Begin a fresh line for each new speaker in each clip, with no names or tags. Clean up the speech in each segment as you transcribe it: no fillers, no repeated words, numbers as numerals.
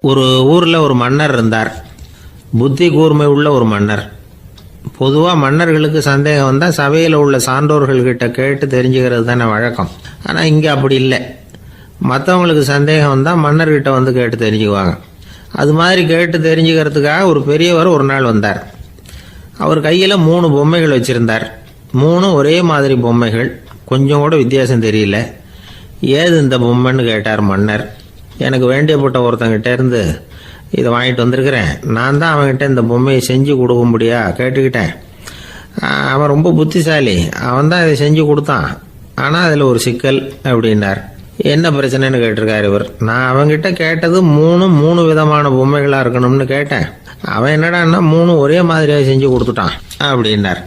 ஒரு ஊரில் ஒரு மன்னர் இருந்தார். புத்தி கூர்மை உள்ள ஒரு மன்னர். பொதுவாக மன்னர்களுக்கு சந்தேகம் வந்தால் சபையில் உள்ள சான்றோர்கள்கிட்ட கேட்டு தெரிஞ்சுக்கிறது தானே வழக்கம். ஆனால் இங்கே அப்படி இல்லை. மற்றவங்களுக்கு சந்தேகம் வந்தால் மன்னர்கிட்ட வந்து கேட்டு தெரிஞ்சுக்குவாங்க. அது மாதிரி கேட்டு தெரிஞ்சுக்கிறதுக்காக ஒரு பெரியவர் ஒரு நாள் வந்தார். அவர் கையில் 3 பொம்மைகள் வச்சுருந்தார். 3 ஒரே மாதிரி பொம்மைகள், கொஞ்சம் கூட வித்தியாசம் தெரியல. ஏது இந்த பொம்மைன்னு கேட்டார் மன்னர். எனக்கு வேண்டியப்பட்ட ஒருத்தங்கிட்ட இருந்து இதை வாங்கிட்டு வந்திருக்கிறேன். நான் தான் அவன்கிட்ட இந்த பொம்மையை செஞ்சு கொடுக்கும்படியா கேட்டுக்கிட்டேன். அவன் ரொம்ப புத்திசாலி, அவன் தான் இதை செஞ்சு கொடுத்தான். ஆனால் அதில் ஒரு சிக்கல் அப்படின்னார். என்ன பிரச்சனைன்னு கேட்டிருக்கார் இவர். நான் அவன்கிட்ட கேட்டது 3 விதமான பொம்மைகளாக இருக்கணும்னு கேட்டேன். அவன் என்னடான்னா 3 ஒரே மாதிரியாக செஞ்சு கொடுத்துட்டான் அப்படின்னார்.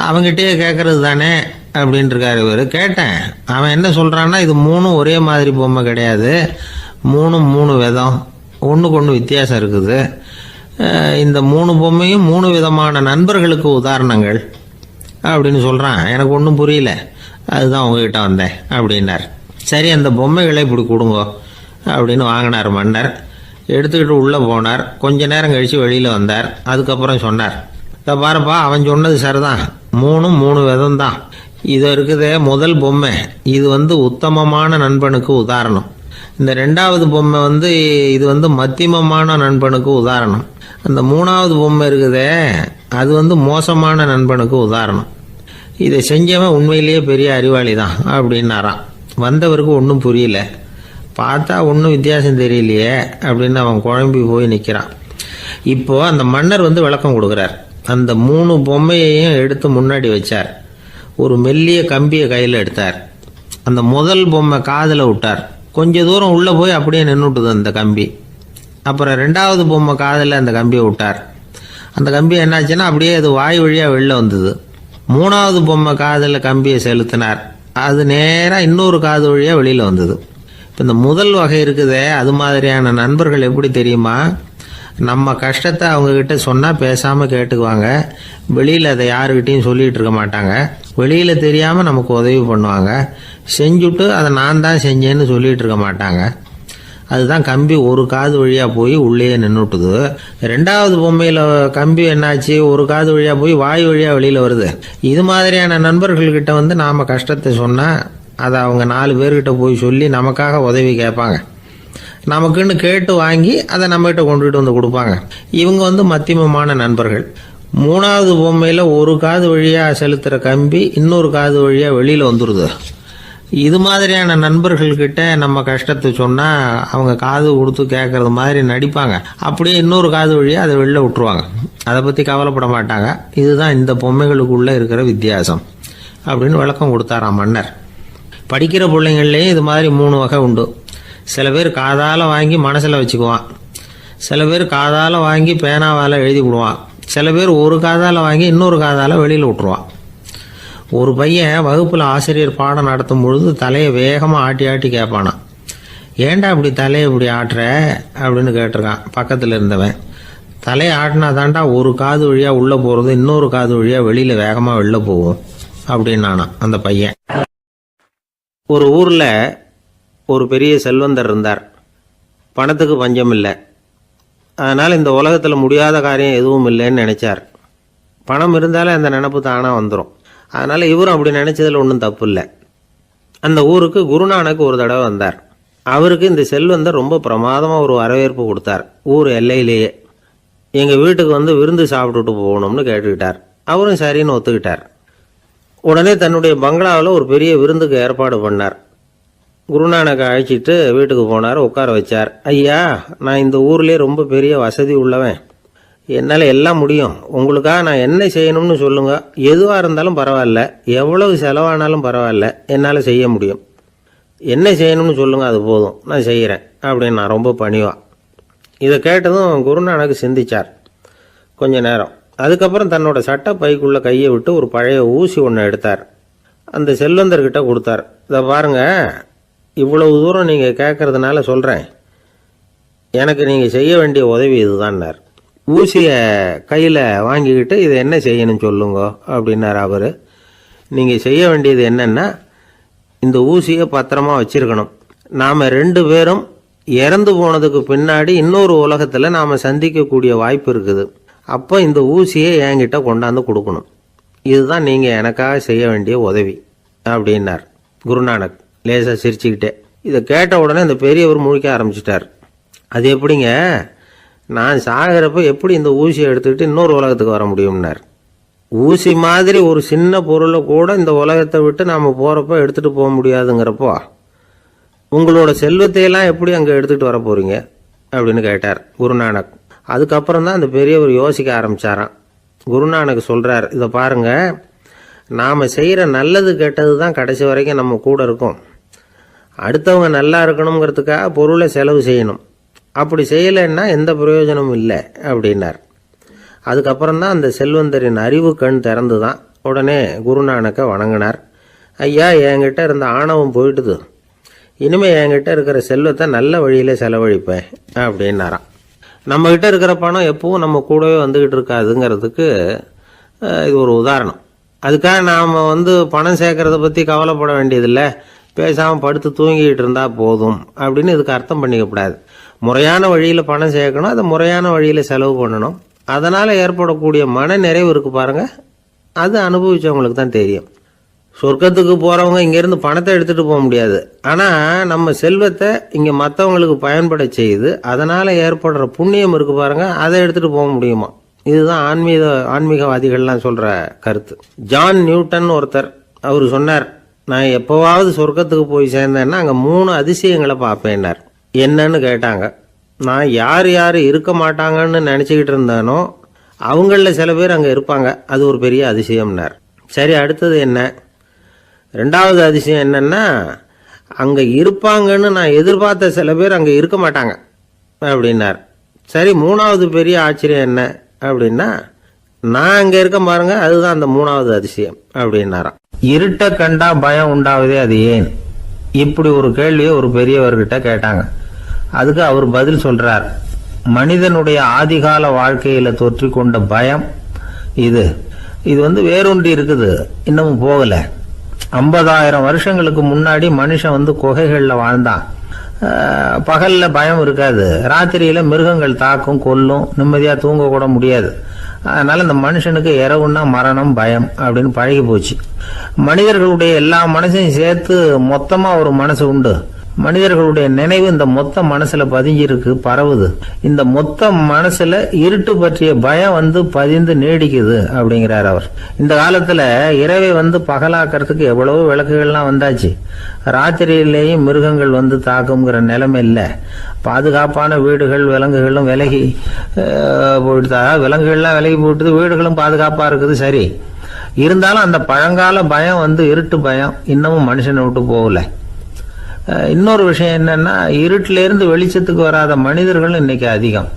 அவன்கிட்டயே கேட்கறது தானே அப்படின்னு இருக்காரு இவர். கேட்டேன், அவன் என்ன சொல்கிறான்னா இது 3 ஒரே மாதிரி பொம்மை கிடையாது, 3 விதம், ஒன்றுக்கு ஒன்று வித்தியாசம் இருக்குது. இந்த 3 பொம்மையும் 3 விதமான நண்பர்களுக்கு உதாரணங்கள் அப்படின்னு சொல்கிறான். எனக்கு ஒன்றும் புரியல, அதுதான் உங்ககிட்ட வந்தேன் அப்படின்னார். சரி, அந்த பொம்மைகளை இப்படி கொடுங்க அப்படின்னு வாங்கினார் மன்னர். எடுத்துக்கிட்டு உள்ளே போனார். கொஞ்ச நேரம் கழித்து வெளியில் வந்தார். அதுக்கப்புறம் சொன்னார், இதை பாருப்பா, அவன் சொன்னது சரிதான், 3 விதம் தான். இது இருக்குதே முதல் பொம்மை, இது உத்தமமான நண்பனுக்கு உதாரணம். இந்த 2வது பொம்மை இது மத்தியமமான நண்பனுக்கு உதாரணம். அந்த 3வது பொம்மை இருக்குதே அது மோசமான நண்பனுக்கு உதாரணம். இதை செஞ்சவன் உண்மையிலேயே பெரிய அறிவாளி தான் அப்படின்னாராம். வந்தவருக்கு ஒன்றும் புரியல. பார்த்தா ஒன்றும் வித்தியாசம் தெரியலையே அப்படின்னு அவன் குழம்பி போய் நிற்கிறான். இப்போ அந்த மன்னர் விளக்கம் கொடுக்குறார். அந்த 3 பொம்மையையும் எடுத்து முன்னாடி வச்சார். ஒரு மெல்லிய கம்பியை கையில் எடுத்தார். அந்த முதல் பொம்மை காதில் விட்டார். கொஞ்ச தூரம் உள்ளே போய் அப்படியே நின்றுட்டுது அந்த கம்பி. அப்புறம் 2வது பொம்மை காதில் அந்த கம்பியை விட்டார். அந்த கம்பி என்னாச்சுன்னா அப்படியே அது வாய் வழியாக வெளில வந்தது. 3வது பொம்மை காதில் கம்பியை செலுத்தினார். அது நேராக இன்னொரு காது வழியாக வெளியில் வந்தது. இப்போ இந்த முதல் வகை இருக்குதே, அது மாதிரியான நண்பர்கள் எப்படி தெரியுமா? நம்ம கஷ்டத்தை அவங்கக்கிட்ட சொன்னால் பேசாமல் கேட்டுக்குவாங்க. வெளியில் அதை யாருக்கிட்டையும் சொல்லிகிட்டு இருக்க மாட்டாங்க. வெளியில் தெரியாமல் நமக்கு உதவி பண்ணுவாங்க. செஞ்சுட்டு அதை நான் தான் செஞ்சேன்னு சொல்லிகிட்டு இருக்க மாட்டாங்க. அதுதான் கம்பி ஒரு காது வழியாக போய் உள்ளே நின்றுட்டுது. 2வது பொம்மையில் கம்பி என்னாச்சு, ஒரு காது வழியாக போய் வாய் வழியாக வெளியில் வருது. இது மாதிரியான நண்பர்கள்கிட்ட நாம் கஷ்டத்தை சொன்னால் அதை அவங்க 4 பேர்கிட்ட போய் சொல்லி நமக்காக உதவி கேட்பாங்க. நமக்குன்னு கேட்டு வாங்கி அதை நம்மகிட்ட கொண்டுகிட்டு வந்து கொடுப்பாங்க. இவங்க மத்தியமமான நண்பர்கள். 3வது பொம்மையில் ஒரு காது வழியாக செலுத்துகிற கம்பி இன்னொரு காது வழியாக வெளியில் வந்துடுது. இது மாதிரியான நண்பர்கள்கிட்ட நம்ம கஷ்டத்தை சொன்னால் அவங்க காது கொடுத்து கேட்கறது மாதிரி நடிப்பாங்க. அப்படியே இன்னொரு காது வழியாக அதை வெளில விட்டுருவாங்க. அதை பற்றி கவலைப்பட மாட்டாங்க. இதுதான் இந்த பொம்மைகளுக்குள்ளே இருக்கிற வித்தியாசம் அப்படின்னு விளக்கம் கொடுத்தாராம் மன்னர். படிக்கிற பிள்ளைங்கள்லேயே இது மாதிரி 3 வகை உண்டு. சில பேர் காதால் வாங்கி மனசில் வச்சுக்குவான். சில பேர் காதால் வாங்கி பேனாவால் எழுதி விடுவான். சில பேர் ஒரு காதால் வாங்கி இன்னொரு காதால் வெளியில் விட்டுருவான். ஒரு பையன் வகுப்பில் ஆசிரியர் பாடம் நடத்தும் பொழுது தலையை வேகமாக ஆட்டி ஆட்டி கேட்பானான். ஏன்டா இப்படி தலையை இப்படி ஆட்டுற அப்படின்னு கேட்டிருக்கான் பக்கத்தில் இருந்தவன். தலையை ஆட்டினா தாண்டா ஒரு காது வழியாக உள்ளே போகிறது, இன்னொரு காது வழியாக வெளியில் வேகமாக வெளில போகும் அப்படின்னானா அந்த பையன். ஒரு ஊரில் ஒரு பெரிய செல்வந்தர் இருந்தார். பணத்துக்கு பஞ்சம் இல்லை. அதனால் இந்த உலகத்தில் முடியாத காரியம் எதுவும் இல்லைன்னு நினச்சார். பணம் இருந்தாலே அந்த நினப்பு தானாக வந்துடும். அதனால் இவரும் அப்படி நினச்சதில் ஒன்றும் தப்பு இல்லை. அந்த ஊருக்கு குருநானக் ஒரு தடவை வந்தார். அவருக்கு இந்த செல்வந்தர் ரொம்ப பிரமாதமாக ஒரு வரவேற்பு கொடுத்தார். ஊர் எல்லையிலேயே எங்கள் வீட்டுக்கு விருந்து சாப்பிட்டுட்டு போகணும்னு கேட்டுக்கிட்டார். அவரும் சரின்னு ஒத்துக்கிட்டார். உடனே தன்னுடைய பங்களாவில் ஒரு பெரிய விருந்துக்கு ஏற்பாடு பண்ணார். குருநானக்கை அழைச்சிட்டு வீட்டுக்கு போனார். உட்கார வச்சார். ஐயா, நான் இந்த ஊர்லேயே ரொம்ப பெரிய வசதி உள்ளவன். என்னால் எல்லாம் முடியும். உங்களுக்காக நான் என்ன செய்யணும்னு சொல்லுங்கள். எதுவாக இருந்தாலும் பரவாயில்ல, எவ்வளவு செலவானாலும் பரவாயில்ல, என்னால் செய்ய முடியும். என்ன செய்யணும்னு சொல்லுங்கள், அது போதும், நான் செய்கிறேன் அப்படின்னு நான் ரொம்ப பணிவா. இதை கேட்டதும் குருநானக் சிந்திச்சார் கொஞ்ச நேரம். அதுக்கப்புறம் தன்னோட சட்டை பைக்குள்ளே கையை விட்டு ஒரு பழைய ஊசி ஒன்று எடுத்தார். அந்த செல்வந்தர்கிட்ட கொடுத்தார். இதை பாருங்கள், இவ்வளவு தூரம் நீங்கள் கேட்கறதுனால சொல்கிறேன், எனக்கு நீங்கள் செய்ய வேண்டிய உதவி இதுதான்னார். ஊசியை கையில் வாங்கிக்கிட்டு இதை என்ன செய்யணும்னு சொல்லுங்க அப்படின்னார் அவர். நீங்கள் செய்ய வேண்டியது என்னென்னா, இந்த ஊசியை பத்திரமா வச்சிருக்கணும். நாம் 2 பேரும் இறந்து போனதுக்கு பின்னாடி இன்னொரு உலகத்தில் நாம் சந்திக்கக்கூடிய வாய்ப்பு இருக்குது. அப்போ இந்த ஊசியை என்கிட்ட கொண்டாந்து கொடுக்கணும். இதுதான் நீங்கள் எனக்காக செய்ய வேண்டிய உதவி அப்படின்னார் குருநானக் லேசாக சிரிச்சுக்கிட்டே. இதை கேட்ட உடனே இந்த பெரியவர் முழிக்க ஆரம்பிச்சிட்டார். அது எப்படிங்க, நான் சாகிறப்ப எப்படி இந்த ஊசியை எடுத்துக்கிட்டு இன்னொரு உலகத்துக்கு வர முடியும்னார். ஊசி மாதிரி ஒரு சின்ன பொருளை கூட இந்த உலகத்தை விட்டு நாம் போகிறப்ப எடுத்துகிட்டு போக முடியாதுங்கிறப்போ உங்களோட செல்வத்தையெல்லாம் எப்படி அங்கே எடுத்துகிட்டு வர போகிறீங்க அப்படின்னு கேட்டார் குருநானக். அதுக்கப்புறம் தான் அந்த பெரியவர் யோசிக்க ஆரம்பித்தாராம். குருநானக் சொல்கிறார், இதை பாருங்கள், நாம் செய்கிற நல்லது கெட்டது தான் கடைசி வரைக்கும் நம்ம கூட இருக்கும். அடுத்தவங்க நல்லா இருக்கணுங்கிறதுக்காக பொருளை செலவு செய்யணும். அப்படி செய்யலைன்னா எந்த பிரயோஜனமும் இல்லை அப்படின்னார். அதுக்கப்புறம் தான் அந்த செல்வந்தரின் அறிவு கண் திறந்து தான் உடனே குருநானக்கை வணங்கினார். ஐயா, என்கிட்ட இருந்த ஆணவம் போயிட்டுது, இனிமேல் என்கிட்ட இருக்கிற செல்வத்தை நல்ல வழியில் செலவழிப்பேன் அப்படின்னாராம். நம்மகிட்ட இருக்கிற பணம் எப்பவும் நம்ம கூடவே வந்துக்கிட்டு இருக்காதுங்கிறதுக்கு இது ஒரு உதாரணம். அதுக்காக நாம் பணம் சேர்க்கறத பற்றி கவலைப்பட வேண்டியதில்லை, பேசாமல் படுத்து தூங்கிக்கிட்டு இருந்தால் போதும் அப்படின்னு இதுக்கு அர்த்தம் பண்ணிக்கப்படாது. முறையான வழியில் பணம் சேர்க்கணும், அதை முறையான வழியில் செலவு பண்ணணும். அதனால் ஏற்படக்கூடிய மன நிறைவு இருக்குது பாருங்கள், அது அனுபவித்தவங்களுக்கு தான் தெரியும். சொர்க்கத்துக்கு போகிறவங்க இங்கேருந்து பணத்தை எடுத்துகிட்டு போக முடியாது. ஆனால் நம்ம செல்வத்தை இங்கே மற்றவங்களுக்கு பயன்பட செய்து அதனால் ஏற்படுற புண்ணியம் இருக்குது பாருங்கள், அதை எடுத்துகிட்டு போக முடியுமா. இதுதான் ஆன்மீகவாதிகள்லாம் சொல்கிற கருத்து. ஜான் நியூட்டன் ஒருத்தர், அவர் சொன்னார், நான் எப்போவாவது சொர்க்கத்துக்கு போய் சேர்ந்தேன்னா அங்கே 3 அதிசயங்களை பார்ப்பேன்னார். என்னன்னு கேட்டாங்க. நான் யார் யார் இருக்க மாட்டாங்கன்னு நினச்சிக்கிட்டு இருந்தானோ அவங்களில் சில பேர் அங்கே இருப்பாங்க, அது ஒரு பெரிய அதிசயம்னார். சரி, அடுத்தது என்ன? 2வது அதிசயம் என்னன்னா, அங்கே இருப்பாங்கன்னு நான் எதிர்பார்த்த சில பேர் அங்கே இருக்க மாட்டாங்க அப்படின்னார். சரி, 3வது பெரிய ஆச்சரியம் என்ன அப்படின்னா, நான் அங்கே இருக்க பாருங்க, அதுதான் அந்த 3வது அதிசயம் அப்படின்னாராம். இருட்ட கண்டா பயம் உண்டாவதே அது ஏன்? இப்படி ஒரு கேள்வியை ஒரு பெரியவர்கிட்ட கேட்டாங்க. அதுக்கு அவர் பதில் சொல்றார், மனிதனுடைய ஆதிகால வாழ்க்கையில தொற்றிக்கொண்ட பயம் இது வேரூன்றி இருக்குது, இன்னமும் போகல. 50,000 வருஷங்களுக்கு முன்னாடி மனுஷன் குகைகளில் வாழ்ந்தான். பகல்ல பயம் இருக்காது, ராத்திரியில மிருகங்கள் தாக்கும், கொல்லும், நிம்மதியா தூங்க கூட முடியாது. அதனால இந்த மனுஷனுக்கு இரவுன்னா மரணம், பயம் அப்படின்னு பழகி போச்சு. மனிதர்களுடைய எல்லா மனசையும் சேர்த்து மொத்தமா ஒரு மனசு உண்டு. மனிதர்களுடைய நினைவு இந்த மொத்த மனசுல பதிஞ்சிருக்கு, பரவுது. இந்த மொத்த மனசுல இருட்டு பற்றிய பயம் பதிந்து நீடிக்குது அப்படிங்கிறார் அவர். இந்த காலத்துல இரவை பகலாக்கிறதுக்கு எவ்வளவோ விளக்குகள்லாம் வந்தாச்சு. ராத்திரியிலேயும் மிருகங்கள் தாக்குங்கிற நிலைமை இல்லை. பாதுகாப்பான வீடுகள், விலங்குகளும் விலகி போயிட்டு, விலங்குகள்லாம் விலகி போயிட்டு, வீடுகளும் பாதுகாப்பா இருக்குது. சரி, இருந்தாலும் அந்த பழங்கால பயம் இருட்டு பயம் இன்னமும் மனுஷனை விட்டு போகல. இன்னொரு விஷயம் என்னன்னா, இருட்டில இருந்து வெளிச்சத்துக்கு வராத மனிதர்கள் இன்னைக்கு அதிகம்.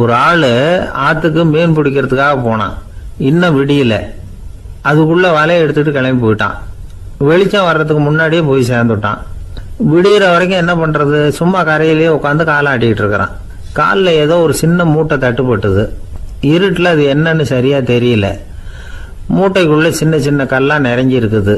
ஒரு ஆளு ஆத்துக்கு மீன் பிடிக்கிறதுக்காக போனான், இன்னும் விடியல, அதுக்குள்ள வலையை எடுத்துட்டு கிளம்பி போயிட்டான். வெளிச்சம் வர்றதுக்கு முன்னாடியே போய் சேர்ந்துட்டான். விடிகிற வரைக்கும் என்ன பண்றது, சும்மா கரையிலேயே உட்காந்து காலாட்டிக்கிட்டு இருக்கிறான். காலில் ஏதோ ஒரு சின்ன மூட்டை தட்டுப்பட்டுது. இருட்டில் அது என்னன்னு சரியா தெரியல. மூட்டைக்குள்ள சின்ன சின்ன கல்லா நிறைஞ்சி இருக்குது.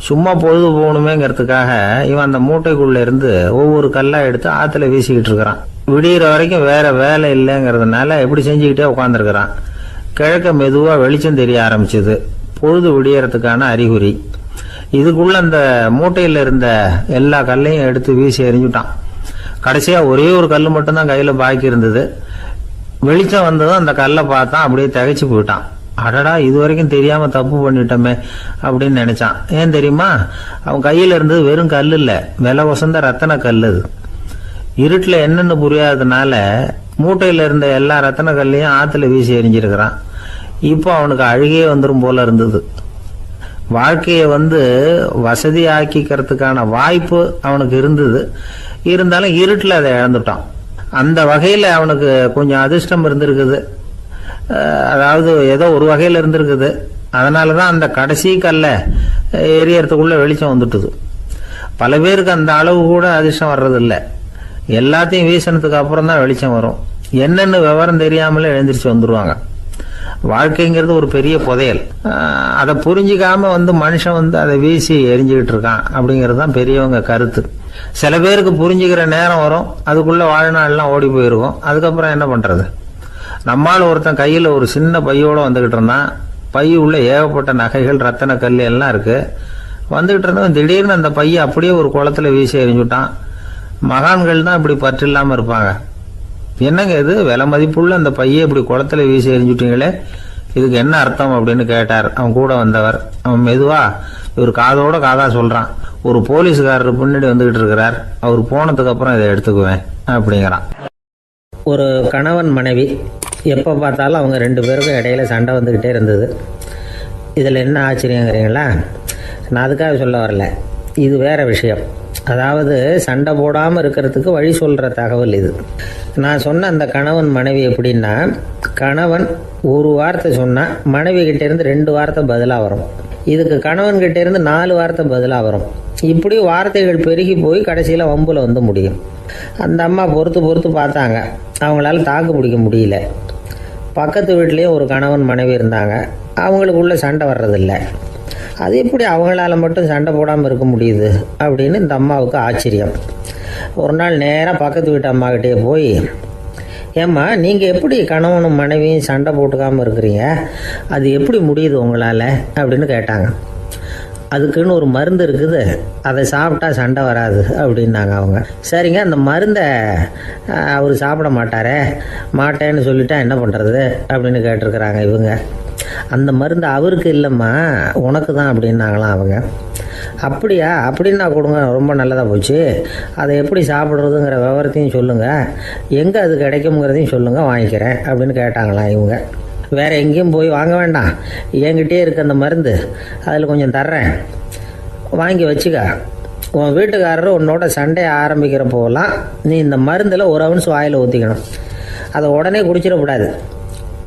சும்மா பொழுது போகணுமேங்கிறதுக்காக இவன் அந்த மூட்டைக்குள்ள இருந்து ஒவ்வொரு கல்லா எடுத்து ஆத்துல வீசிக்கிட்டு இருக்கிறான். விடிகிற வரைக்கும் வேற வேலை இல்லைங்கிறதுனால எப்படி செஞ்சுக்கிட்டே உட்காந்துருக்கிறான். கிழக்க மெதுவா வெளிச்சம் தெரிய ஆரம்பிச்சது, பொழுது விடியறதுக்கான அறிகுறி. இதுக்குள்ள அந்த மூட்டையில இருந்த எல்லா கல்லையும் எடுத்து வீசி எறிஞ்சுட்டான். கடைசியா ஒரே ஒரு கல் மட்டும்தான் கையில பாக்கி இருந்தது. வெளிச்சம் வந்ததும் அந்த கல்லை பார்த்தான், அப்படியே திகைச்சு போயிட்டான். அடடா, இது வரைக்கும் தெரியாம தப்பு பண்ணிட்டோமே அப்படின்னு நினைச்சான். ஏன் தெரியுமா, அவன் கையில இருந்தது வெறும் கல் இல்ல, விலை வசந்த ரத்தன கல். அது இருட்டுல என்னன்னு புரியாததுனால மூட்டையில இருந்த எல்லா ரத்தன கல்லையும் ஆத்துல வீசி எறிஞ்சிருக்கிறான். இப்போ அவனுக்கு அழுகையே வந்துடும் போல இருந்தது. வாழ்க்கையை வசதி ஆக்கிக்கிறதுக்கான வாய்ப்பு அவனுக்கு இருந்தது, இருந்தாலும் இருட்டுல அதை இழந்துட்டான். அந்த வகையில அவனுக்கு கொஞ்சம் அதிர்ஷ்டம் இருந்திருக்குது. அதாவது ஏதோ ஒரு வகையில இருந்திருக்குது. அதனாலதான் அந்த கடைசி கல்லை எரியறதுக்குள்ள வெளிச்சம் வந்துட்டுது. பல பேருக்கு அந்த அளவு கூட அதிர்ஷ்டம் வர்றது இல்லை. எல்லாத்தையும் வீசினதுக்கு அப்புறம் தான் வெளிச்சம் வரும். என்னன்னு விவரம் தெரியாமலே எழுந்திரிச்சு வந்துருவாங்க. வாழ்க்கைங்கிறது ஒரு பெரிய புதையல். அதை புரிஞ்சிக்காம மனுஷன் அதை வீசி எரிஞ்சுக்கிட்டு இருக்கான் அப்படிங்கிறது தான் பெரியவங்க கருத்து. சில பேருக்கு புரிஞ்சுக்கிற நேரம் வரும், அதுக்குள்ள வாழ்நாள்லாம் ஓடி போயிருக்கும். அதுக்கப்புறம் என்ன பண்றது? நம்மால் ஒருத்தன் கையில் ஒரு சின்ன பையோட வந்துகிட்டு இருந்தான். பை உள்ள ஏகப்பட்ட நகைகள், ரத்தன கல் எல்லாம் இருக்கு. வந்துகிட்டு இருந்தவன் திடீர்னு அந்த பையை அப்படியே ஒரு குளத்துல வீசி எறிஞ்சுட்டான். மகான்கள் தான் இப்படி பற்று இல்லாம இருப்பாங்க. என்னங்க இது, விலை மதிப்புள்ள அந்த பையை இப்படி குளத்துல வீசி எறிஞ்சுட்டீங்களே, இதுக்கு என்ன அர்த்தம் அப்படின்னு கேட்டார் அவன் கூட வந்தவர். அவன் மெதுவா இவர் காதோட காதா சொல்றான், ஒரு போலீஸ்காரர் பின்னாடி வந்துகிட்டு இருக்கிறார், அவர் போனதுக்கு அப்புறம் இதை எடுத்துக்குவேன் அப்படிங்கிறான். ஒரு கணவன் மனைவி எப்போ பார்த்தாலும் அவங்க 2 பேருக்கும் இடையில சண்டை வந்துக்கிட்டே இருந்தது. இதில் என்ன ஆச்சரியங்கிறீங்களா? நான் அதுக்காக சொல்ல வரல, இது வேற விஷயம். அதாவது சண்டை போடாமல் இருக்கிறதுக்கு வழி சொல்கிற தகவல் இது. நான் சொன்ன அந்த கணவன் மனைவி எப்படின்னா, கணவன் ஒரு வார்த்தை சொன்னால் மனைவி கிட்டேருந்து 2 வார்த்தை பதிலாக வரும். இதுக்கு கணவன் கிட்டேருந்து 4 வார்த்தை பதிலாக வரும். இப்படி வார்த்தைகள் பெருகி போய் கடைசியில் வம்புல வந்து முடியும். அந்த அம்மா பொறுத்து பார்த்தாங்க, அவங்களால தாக்கு பிடிக்க முடியல. பக்கத்து வீட்லேயும் ஒரு கணவன் மனைவி இருந்தாங்க, அவங்களுக்குள்ள சண்டை வர்றதில்லை. அது எப்படி அவங்களால மட்டும் சண்டை போடாமல் இருக்க முடியுது அப்படின்னு இந்த அம்மாவுக்கு ஆச்சரியம். ஒரு நாள் நேராக பக்கத்து வீட்டு அம்மாக்கிட்டே போய், ஏம்மா நீங்கள் எப்படி கணவனும் மனைவியும் சண்டை போட்டுக்காமல் இருக்கிறீங்க, அது எப்படி முடியுது உங்களால் அப்படின்னு கேட்டாங்க. அதுக்குன்னு ஒரு மருந்து இருக்குது, அதை சாப்பிட்டா சண்டை வராது அப்படின்னாங்க அவங்க. சரிங்க, அந்த மருந்தை அவர் சாப்பிட மாட்டேன்னு சொல்லிட்டா என்ன பண்ணுறது அப்படின்னு கேட்டிருக்கிறாங்க இவங்க. அந்த மருந்து அவருக்கு இல்லைம்மா, உனக்கு தான் அப்படின்னாங்களாம் அவங்க. அப்படியா, அப்படின்னா கொடுங்க, ரொம்ப நல்லதாக போச்சு. அதை எப்படி சாப்பிட்றதுங்கிற விவரத்தையும் சொல்லுங்கள், எங்கே அது கிடைக்குங்கிறதையும் சொல்லுங்கள், வாங்கிக்கிறேன் அப்படின்னு கேட்டாங்களாம் இவங்க. வேறு எங்கேயும் போய் வாங்க வேண்டாம், என்கிட்டே இருக்க அந்த மருந்து அதில் கொஞ்சம் தர்றேன், வாங்கி வச்சுக்க. உன் வீட்டுக்காரர் உன்னோட சண்டையை ஆரம்பிக்கிற போகலாம் நீ இந்த மருந்தில் ஒரு அவுன்ஸ் வாயில் ஊற்றிக்கணும். அதை உடனே குடிச்சிடக்கூடாது,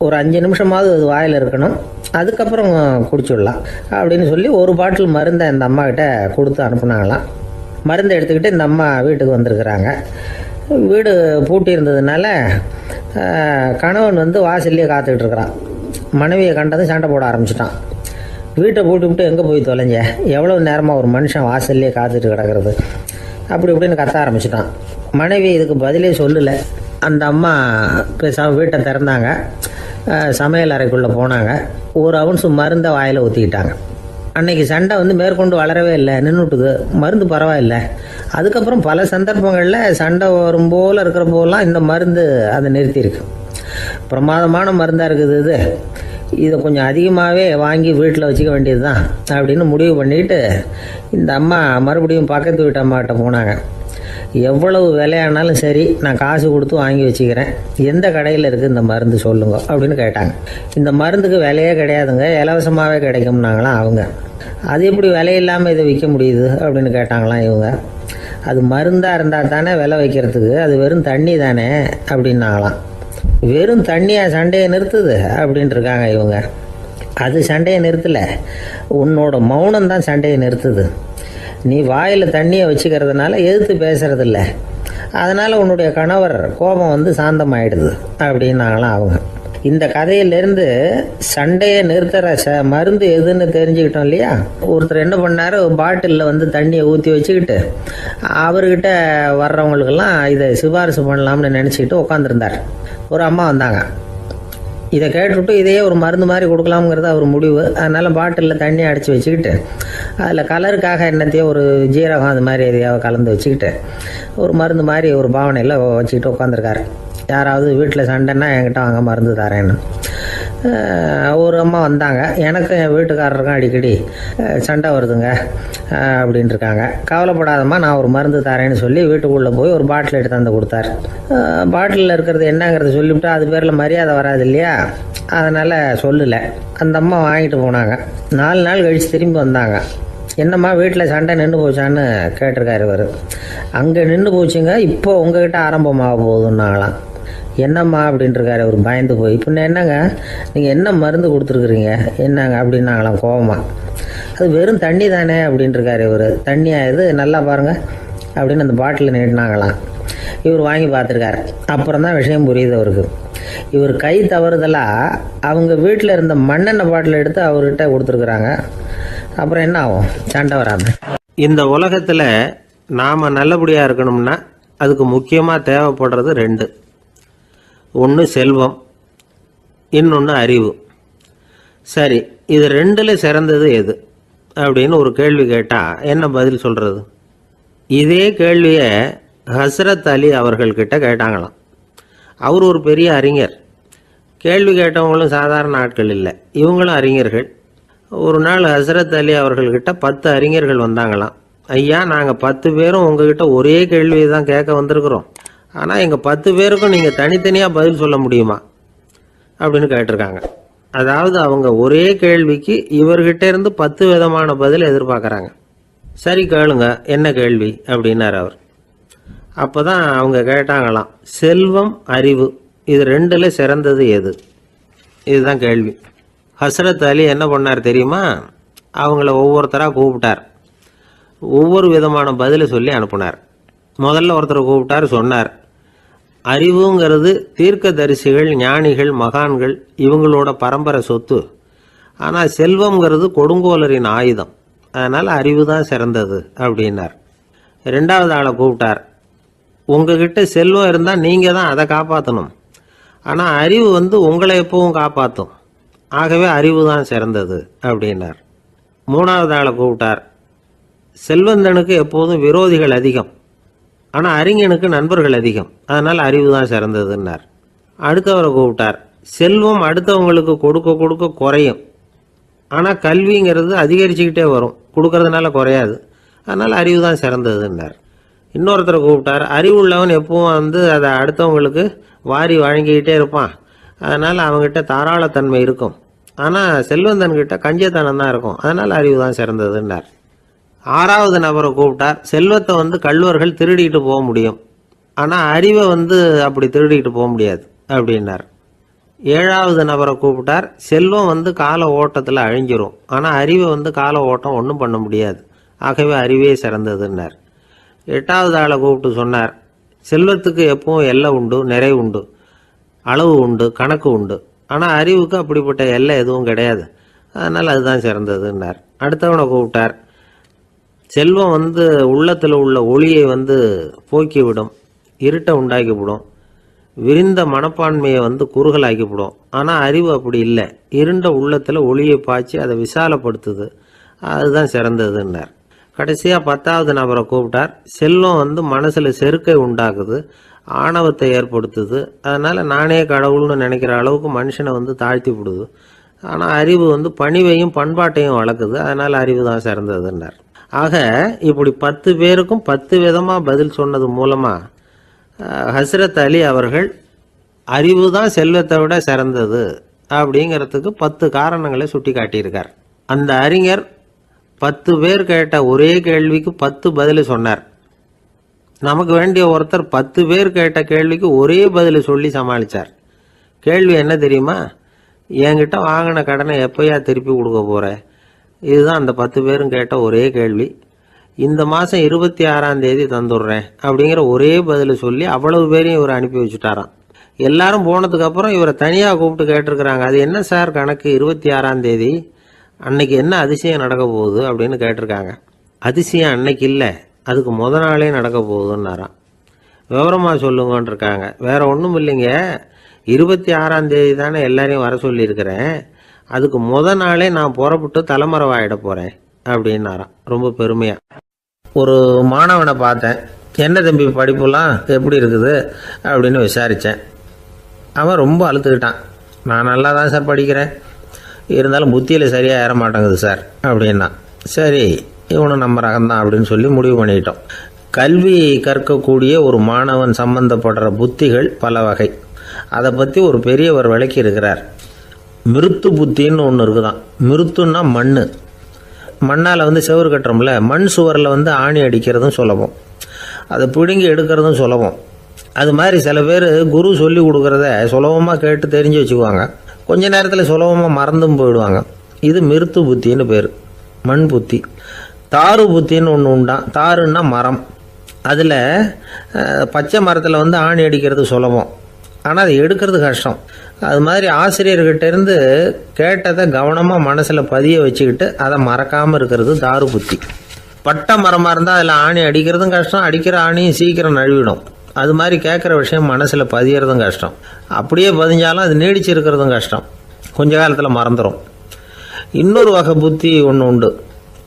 ஒரு 5 நிமிஷமாவது அது வாயில் இருக்கணும், அதுக்கப்புறம் குடிச்சிடலாம் அப்படின்னு சொல்லி ஒரு பாட்டில் மருந்தை இந்த அம்மாக்கிட்ட கொடுத்து அனுப்புனாங்களாம். மருந்தை எடுத்துக்கிட்டு இந்த அம்மா வீட்டுக்கு வந்திருக்கிறாங்க. வீடு பூட்டி இருந்ததுனால கணவன் வந்து வாசல்லையே காத்துக்கிட்டு இருக்கிறான். மனைவியை கண்டதும் சண்டை போட ஆரம்பிச்சிட்டான். வீட்டை பூட்டி விட்டு எங்கே போய் தொலைஞ்ச, எவ்வளோ நேரமாக ஒரு மனுஷன் வாசல்லையே காத்துட்டு கிடக்கிறது அப்படி இப்படின்னு கத்த ஆரம்பிச்சிட்டான். மனைவி இதுக்கு பதிலே சொல்லலை. அந்த அம்மா பேசாமல் வீட்டை திறந்தாங்க, சமையல் அறைக்குள்ளே போனாங்க, ஒரு அவுன்ஸ் மருந்தை வாயில் ஊற்றிக்கிட்டாங்க. அன்னைக்கு சண்டை வந்து மேற்கொண்டு வளரவே இல்லை, நின்றுட்டுது. மருந்து பரவாயில்ல. அதுக்கப்புறம் பல சந்தர்ப்பங்களில் சண்டை வரும் போல் இருக்கிற போலாம் இந்த மருந்து அதை நிறுத்தியிருக்கு. பிரமாதமான மருந்தாக இருக்குது இதை கொஞ்சம் அதிகமாகவே வாங்கி வீட்டில் வச்சுக்க வேண்டியது தான் அப்படின்னு முடிவு பண்ணிட்டு இந்த அம்மா மறுபடியும் பக்கத்து வீட்டு அம்மாக்கிட்ட போனாங்க. எவ்வளவு விலையானாலும் சரி, நான் காசு கொடுத்து வாங்கி வச்சுக்கிறேன், எந்த கடையில் இருக்குது இந்த மருந்து சொல்லுங்க அப்படின்னு கேட்டாங்க. இந்த மருந்துக்கு விலையே கிடையாதுங்க, இலவசமாகவே கிடைக்கும்னாங்களாம் அவங்க. அது எப்படி விலை இல்லாமல் இதை விற்க முடியுது அப்படின்னு கேட்டாங்களாம் இவங்க. அது மருந்தாக இருந்தால் தானே விலை வைக்கிறதுக்கு, அது வெறும் தண்ணி தானே அப்படின்னாங்களாம். வெறும் தண்ணியாக சண்டையை நிறுத்துது அப்படின்ட்டு இருக்காங்க இவங்க. அது சண்டையை நிறுத்தலை, உன்னோட மௌனம் தான் சண்டையை நிறுத்துது. நீ வாயில் தண்ணியை வச்சுக்கிறதுனால எதிர்த்து பேசுறதில்ல, அதனால் உன்னுடைய கணவர் கோபம் வந்து சாந்தமாயிடுது அப்படின்னாங்களாம் அவங்க. இந்த கதையிலேருந்து சண்டையை நிறுத்துகிற மருந்து எதுன்னு தெரிஞ்சுக்கிட்டோம் இல்லையா? ஒருத்தர் என்ன பண்ணார், பாட்டிலில் வந்து தண்ணியை ஊற்றி வச்சுக்கிட்டு அவர்கிட்ட வர்றவங்களுக்கெல்லாம் இதை சிபாரிசு பண்ணலாம்னு நினச்சிக்கிட்டு உட்காந்துருந்தார். ஒரு அம்மா வந்தாங்க. இதை கேட்டுவிட்டு இதையே ஒரு மருந்து மாதிரி கொடுக்கலாம்ங்கிறது அவர் முடிவு. அதனால் பாட்டிலில் தண்ணி அடித்து வச்சுக்கிட்டு அதில் கலருக்காக என்னத்தையோ ஒரு ஜீரகம் அது மாதிரி எதையாவது கலந்து வச்சுக்கிட்டு ஒரு மருந்து மாதிரி ஒரு பாவனையில் வச்சுக்கிட்டு உட்காந்துருக்காரு. யாராவது வீட்டில் சண்டைன்னா என்கிட்ட வாங்க மருந்து தரேன்னு. ஒரு அம்மா வந்தாங்க, எனக்கு என் வீட்டுக்காரருக்கும் அடிக்கடி சண்டை வருதுங்க அப்படின்ட்டு இருக்காங்க. கவலைப்படாதம்மா, நான் ஒரு மருந்து தரேன்னு சொல்லி வீட்டுக்குள்ளே போய் ஒரு பாட்டில் எடுத்து வந்து கொடுத்தாரு. பாட்டிலில் இருக்கிறது என்னங்கிறத சொல்லிவிட்டு அது பேரில் மரியாதை வராது இல்லையா, அதனால் சொல்லலை. அந்த அம்மா வாங்கிட்டு போனாங்க. 4 நாள் கழித்து திரும்பி வந்தாங்க. என்னம்மா வீட்டில் சண்டை நின்று போச்சான்னு கேட்டிருக்காரு இவர். அங்கே நின்று போச்சுங்க, இப்போ உங்ககிட்ட ஆரம்பமாக போகுதுன்னாங்களாம். என்னம்மா அப்படின்ட்டுருக்காரு அவர் பயந்து போய். பின்ன என்னங்க, நீங்கள் என்ன மருந்து கொடுத்துருக்குறீங்க என்னங்க அப்படின்னாங்களாம் கோபமாக. அது வெறும் தண்ணி தானே அப்படின்ட்டுருக்காரு இவர். தண்ணியாக இது நல்லா பாருங்கள் அப்படின்னு அந்த பாட்டில் நீட்டினாங்களாம். இவர் வாங்கி பார்த்துருக்காரு. அப்புறம் தான் விஷயம் புரியுது அவருக்கு. இவர் கை தவறுதலாக அவங்க வீட்டில் இருந்த மண்ணெண்ணெய் பாட்டில் எடுத்து அவர்கிட்ட கொடுத்துருக்குறாங்க. அப்புறம் என்ன ஆகும், சண்டை வராது. இந்த உலகத்தில் நாம் நல்லபடியாக இருக்கணும்னா அதுக்கு முக்கியமாக தேவைப்படுறது ரெண்டு. ஒன்று செல்வம், இன்னொன்று அறிவு. சரி, இது ரெண்டில் சிறந்தது எது அப்படின்னு ஒரு கேள்வி கேட்டால் என்ன பதில் சொல்கிறது? இதே கேள்வியை ஹஸ்ரத் அலி அவர்கள்கிட்ட கேட்டாங்களாம். அவர் ஒரு பெரிய அறிஞர். கேள்வி கேட்டவங்களும் சாதாரண ஆட்கள் இல்லை, இவங்களும் அறிஞர்கள். ஒரு நாள் ஹஸ்ரத் அலி அவர்கள்கிட்ட 10 அறிஞர்கள் வந்தாங்களாம். ஐயா, நாங்கள் 10 பேரும் உங்ககிட்ட ஒரே கேள்வியை தான் கேட்க வந்திருக்கிறோம், ஆனால் எங்கள் 10 பேருக்கும் நீங்கள் தனித்தனியாக பதில் சொல்ல முடியுமா அப்படின்னு கேட்டிருக்காங்க. அதாவது அவங்க ஒரே கேள்விக்கு இவர்கிட்ட இருந்து 10 விதமான பதில் எதிர்பார்க்குறாங்க. சரி கேளுங்க, என்ன கேள்வி அப்படின்னார் அவர். அப்போ தான் அவங்க கேட்டாங்களாம், செல்வம் அறிவு இது ரெண்டில் சிறந்தது எது? இதுதான் கேள்வி. ஹஸ்ரத் அலி என்ன பண்ணார் தெரியுமா? அவங்கள ஒவ்வொருத்தராக கூப்பிட்டார், ஒவ்வொரு விதமான பதிலை சொல்லி அனுப்புனார். முதல்ல ஒருத்தரை கூப்பிட்டார், சொன்னார், அறிவுங்கிறது தீர்க்கதரிசிகள், ஞானிகள், மகான்கள் இவங்களோட பரம்பரை சொத்து. ஆனால் செல்வம்ங்கிறது கொடுங்கோலரின் ஆயுதம், அதனால் அறிவு தான் சிறந்தது அப்படின்னார். ரெண்டாவது ஆளை கூப்பிட்டார், உங்ககிட்ட செல்வம் இருந்தால் நீங்கள் தான் அதை காப்பாற்றணும், ஆனால் அறிவு உங்களை எப்பவும் காப்பாற்றும், ஆகவே அறிவு தான் சிறந்தது அப்படின்னார். மூணாவது ஆளை கூப்பிட்டார், செல்வந்தனுக்கு எப்போதும் விரோதிகள் அதிகம், ஆனால் அறிஞனுக்கு நண்பர்கள் அதிகம், அதனால் அறிவு தான் சிறந்ததுன்னார். அடுத்தவரை கூப்பிட்டார், செல்வம் அடுத்தவங்களுக்கு கொடுக்க கொடுக்க குறையும், ஆனால் கல்விங்கிறது அதிகரிச்சுக்கிட்டே வரும், கொடுக்கறதுனால குறையாது, அதனால் அறிவு தான் சிறந்ததுன்னார். இன்னொருத்தரை கூப்பிட்டார், அறிவுள்ளவன் எப்பவும் அதை அடுத்தவங்களுக்கு வாரி வழங்கிக்கிட்டே இருப்பான், அதனால் அவங்ககிட்ட தாராளத்தன்மை இருக்கும், ஆனால் செல்வந்தன்கிட்ட கஞ்சத்தனம் தான் இருக்கும், அதனால் அறிவு தான் சிறந்ததுன்னார். ஆறாவது நபரை கூப்பிட்டார், செல்வத்தை கள்வர்கள் திருடிட்டு போக முடியும், ஆனால் அறிவை அப்படி திருடிட்டு போக முடியாது அப்படின்னார். ஏழாவது நபரை கூப்பிட்டார், செல்வம் கால ஓட்டத்தில் அழிஞ்சிரும், ஆனால் அறிவை கால ஓட்டம் ஒன்றும் பண்ண முடியாது, ஆகவே அறிவே சிறந்ததுன்னார். எட்டாவது ஆளை கூப்பிட்டு சொன்னார், செல்வத்துக்கு எப்பவும் எல்லை உண்டு, நிறை உண்டு, அளவு உண்டு, கணக்கு உண்டு, ஆனால் அறிவுக்கு அப்படிப்பட்ட எல்லை எதுவும் கிடையாது, அதனால் அதுதான் சிறந்ததுன்னார். அடுத்தவனை கூப்பிட்டார், செல்வம் உள்ளத்தில் உள்ள ஒளியை போக்கிவிடும், இருட்டை உண்டாக்கிவிடும், விரிந்த மனப்பான்மையை குறுகலாக்கிவிடும், ஆனால் அறிவு அப்படி இல்லை, இருண்ட உள்ளத்தில் ஒளியை பாய்ச்சி அதை விசாலப்படுத்துது, அதுதான் சிறந்ததுன்னார். கடைசியாக 10வது நபரை கூப்பிட்டார், செல்வம் மனசில் செருக்கை உண்டாக்குது, ஆணவத்தை ஏற்படுத்துது, அதனால் நானே கடவுள்னு நினைக்கிற அளவுக்கு மனுஷனை தாழ்த்தி விடுது, ஆனால் அறிவு பணிவையும் பண்பாட்டையும் வளர்க்குது, அதனால் அறிவு தான் சிறந்ததுன்னார். ஆக இப்படி 10 பேருக்கும் 10 விதமாக பதில் சொன்னது மூலமாக ஹஸ்ரத் அலி அவர்கள் அறிவு தான் செல்வத்தை விட சிறந்தது அப்படிங்கிறதுக்கு 10 காரணங்களை சுட்டி காட்டியிருக்கார். அந்த அறிஞர் 10 பேர் கேட்ட ஒரே கேள்விக்கு 10 பதில் சொன்னார். நமக்கு வேண்டிய ஒருத்தர் 10 பேர் கேட்ட கேள்விக்கு ஒரே பதில் சொல்லி சமாளித்தார். கேள்வி என்ன தெரியுமா? என்கிட்ட வாங்கின கடனை எப்போயா திருப்பி கொடுக்க போகிற? இதுதான் அந்த 10 பேரும் கேட்ட ஒரே கேள்வி. இந்த மாதம் 26ஆம் தேதி தந்துடுறேன் அப்படிங்கிற ஒரே பதில் சொல்லி அவ்வளவு பேரையும் இவர் அனுப்பி வச்சுட்டாராம். எல்லாரும் போனதுக்கப்புறம் இவரை தனியாக கூப்பிட்டு கேட்டிருக்கிறாங்க, அது என்ன சார் கணக்கு, 26ஆம் தேதி அன்னைக்கு என்ன அதிசயம் நடக்க போகுது அப்படின்னு கேட்டிருக்காங்க. அதிசயம் அன்னைக்கு இல்லை, அதுக்கு நாளே நடக்க போகுதுன்னாராம். விவரமாக சொல்லுங்கன்னு இருக்காங்க. வேற ஒன்றும் இல்லைங்க, 26ஆம் தேதி தானே எல்லாரையும் வர சொல்லியிருக்கிறேன், அதுக்கு நாளே நான் புறப்பட்டு தலைமறைவாயிட போகிறேன் அப்படின்னாராம் ரொம்ப பெருமையாக. ஒரு மாணவனை பார்த்தேன், என்ன தம்பி படிப்புலாம் எப்படி இருக்குது அப்படின்னு விசாரித்தேன். அவன் ரொம்ப அழுத்துக்கிட்டான். நான் நல்லா தான் சார் படிக்கிறேன், இருந்தாலும் புத்தியில் சரியாக ஏற மாட்டேங்குது சார் அப்படின்னா. சரி, இவனும் நம்ம ரகம்தான் அப்படின்னு சொல்லி முடிவு பண்ணிட்டோம். கல்வி கற்கக்கூடிய ஒரு மாணவன் சம்பந்தப்படுற புத்திகள் பல வகை. அதை பற்றி ஒரு பெரியவர் விளக்கி இருக்கிறார். மிருத்து புத்தின்னு ஒன்று இருக்குதான். மிருத்துன்னா மண். மண்ணால் செவுறு கட்டுறோம்ல, மண் சுவரில் ஆணி அடிக்கிறதும் சுலபம், அதை பிடுங்கி எடுக்கிறதும் சுலபம். அது மாதிரி சில பேர் குரு சொல்லி கொடுக்குறத சுலபமாக கேட்டு தெரிஞ்சு வச்சுக்குவாங்க, கொஞ்ச நேரத்தில் சுலபமாக மறந்தும் போயிடுவாங்க. இது மிருத்து புத்தின்னு பேர், மண் புத்தி. தாரு புத்தின்னு ஒன்று உண்டான். தாருன்னா மரம். அதில் பச்சை மரத்தில் ஆணி அடிக்கிறது சுலபம், ஆனால் அதை எடுக்கிறது கஷ்டம். அது மாதிரி ஆசிரியர்கிட்ட இருந்து கேட்டதை கவனமாக மனசில் பதிய வச்சுக்கிட்டு அதை மறக்காமல் இருக்கிறது தாரு புத்தி. பட்டை மரமாக இருந்தால் அதில் ஆணி அடிக்கிறதும் கஷ்டம், அடிக்கிற ஆணியும் சீக்கிரம் நழுவிடும். அது மாதிரி கேட்குற விஷயம் மனசில் பதியறதும் கஷ்டம். அப்படியே பதிஞ்சாலும் அது நீடிச்சு இருக்கிறதும் கஷ்டம், கொஞ்ச காலத்தில் மறந்துடும். இன்னொரு வகை புத்தி ஒன்று உண்டு,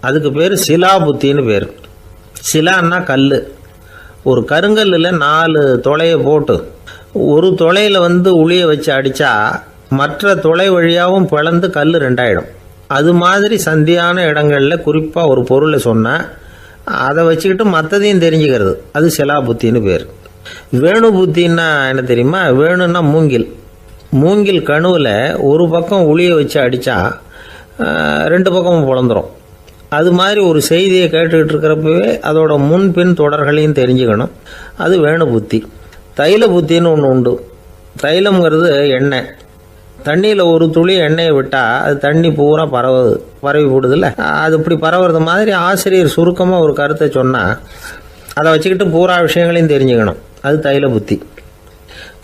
அதுக்கு பேர் சிலா புத்தின்னு பேர். சிலான்னா கல். ஒரு கருங்கல்லில் 4 துளையை போட்டு ஒரு துளையில் உளியை வச்சு அடித்தா மற்ற துளை வழியாகவும் பிளந்து கல் 2ஆயிடும். அது மாதிரி சந்தியான இடங்களில் குறிப்பாக ஒரு பொருளை சொன்னால் அதை வச்சுக்கிட்டு மற்றதையும் தெரிஞ்சுக்கிறது, அது சிலா புத்தின்னு பேர். வேணு புத்தின்னா என்ன தெரியுமா? வேணுன்னா மூங்கில் கணுவில் ஒரு பக்கம் உளியை வச்சு அடித்தா 2 பக்கமும் பிளந்துடும். அது மாதிரி ஒரு செய்தியை கேட்டுக்கிட்டு இருக்கிறப்பவே அதோட முன்பின் தொடர்களையும் தெரிஞ்சுக்கணும், அது வேணு புத்தி. தைல புத்தின்னு ஒன்று உண்டு. தைலம்ங்கிறது எண்ணெய். தண்ணியில் ஒரு துளி எண்ணெயை விட்டால் அது தண்ணி பூரா பரவி போடுதில்ல, அது இப்படி பரவுறது மாதிரி ஆசிரியர் சுருக்கமாக ஒரு கருத்தை சொன்னால் அதை வச்சுக்கிட்டு பூரா விஷயங்களையும் தெரிஞ்சுக்கணும், அது தைல புத்தி.